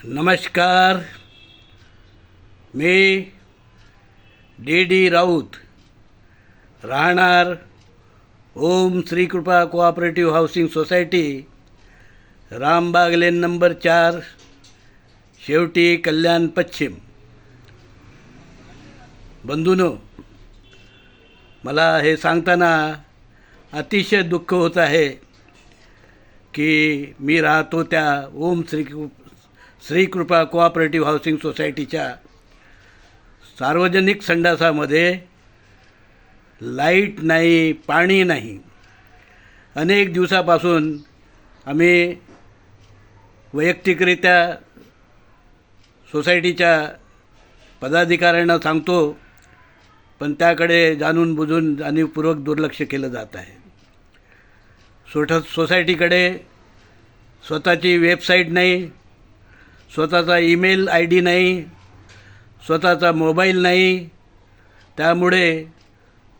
नमस्कार. मी डी राऊत, राहणार Om Shrikripa cooperative housing society, Rambag lane number 4, शेवटी कल्याण पश्चिम. बंधूंनो, मला हे सांगताना अतिशय दुःख होत आहे की मी राहतो त्या ओम श्रीकृपा कोऑपरेटिव्ह हाऊसिंग सोसायटीच्या सार्वजनिक संडासामध्ये लाईट नाही, पाणी नाही. अनेक दिवसापासून आम्ही वैयक्तिकरित्या सोसायटीच्या पदाधिकाऱ्यांना सांगतो, पण त्याकडे जाणून बुजून जाणीवपूर्वक दुर्लक्ष केलं जात आहे. सोसायटीकडे स्वतःची वेबसाईट नाही, स्वतःचा ईमेल ID नाही, स्वतःचा मोबाईल नाही. त्यामुळे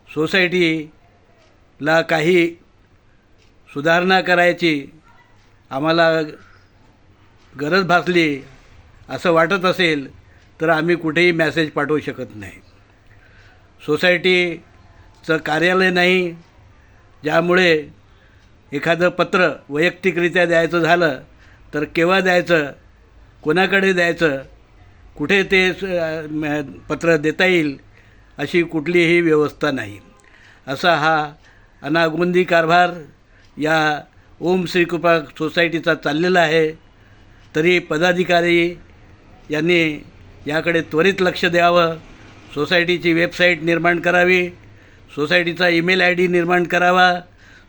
सोसायटीला काही सुधारणा करायची आम्हाला गरज भासली असं वाटत असेल तर आम्ही कुठेही मेसेज पाठवू शकत नाही. सोसायटीचं कार्यालय नाही, ज्यामुळे एखादं पत्र वैयक्तिकरित्या द्यायचं झालं तर केव्हा द्यायचं, कोणाकडे द्यायचं, कुठे ते पत्र देता येईल अशी कुठलीही व्यवस्था नाही. असा हा अनागोंदी कारभार या ओम श्रीकृपा सोसायटीचा चाललेला आहे. तरी पदाधिकारी यांनी याकडे त्वरित लक्ष द्यावं. सोसायटीची वेबसाईट निर्माण करावी, सोसायटीचा ईमेल ID निर्माण करावा,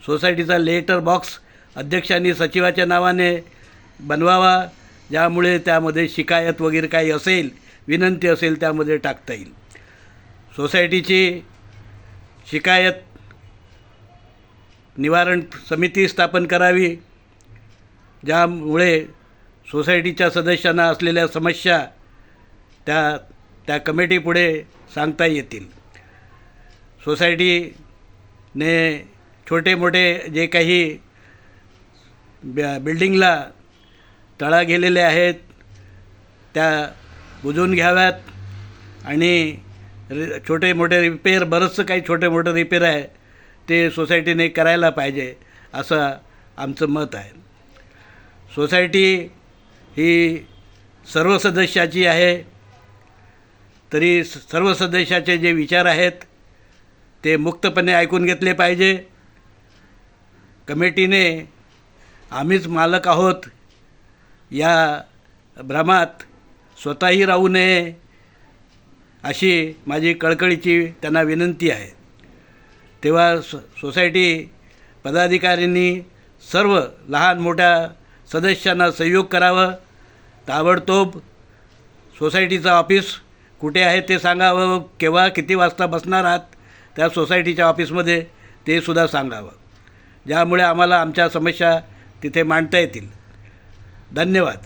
सोसायटीचा लेटर बॉक्स अध्यक्षांनी सचिवाच्या नावाने बनवावा, ज्यामुळे त्यामध्ये शिकायत वगैरे काही असेल, विनंती असेल त्यामध्ये टाकता येईल. सोसायटीची शिकायत निवारण समिती स्थापन करावी, ज्यामुळे सोसायटीच्या सदस्यांना असलेल्या समस्या त्या कमिटीपुढे सांगता येतील. सोसायटीने छोटे मोठे जे काही बिल्डिंगला तळा गेलेले आहेत त्या बुजवून घ्याव्यात आणि छोटे मोठे रिपेअर, बरंचसं काही छोटे मोठे रिपेअर आहे ते सोसायटीने करायला पाहिजे असं आमचं मत आहे. सोसायटी ही सर्व सदस्याची आहे, तरी सर्व सदस्याचे जे विचार आहेत ते मुक्तपणे ऐकून घेतले पाहिजे. कमिटीने आम्हीच मालक आहोत या भ्रमात स्वतःही राहू नये अशी माझी कळकळीची त्यांना विनंती आहे. तेव्हा सोसायटी पदाधिकाऱ्यांनी सर्व लहान मोठ्या सदस्यांना सहयोग करावं. ताबडतोब सोसायटीचं ऑफिस कुठे आहे ते सांगावं, केव्हा किती वाजता बसणार आहात त्या सोसायटीच्या ऑफिसमध्ये ते सुद्धा सांगावं, ज्यामुळे आम्हाला आमच्या समस्या तिथे मांडता येतील. धन्यवाद.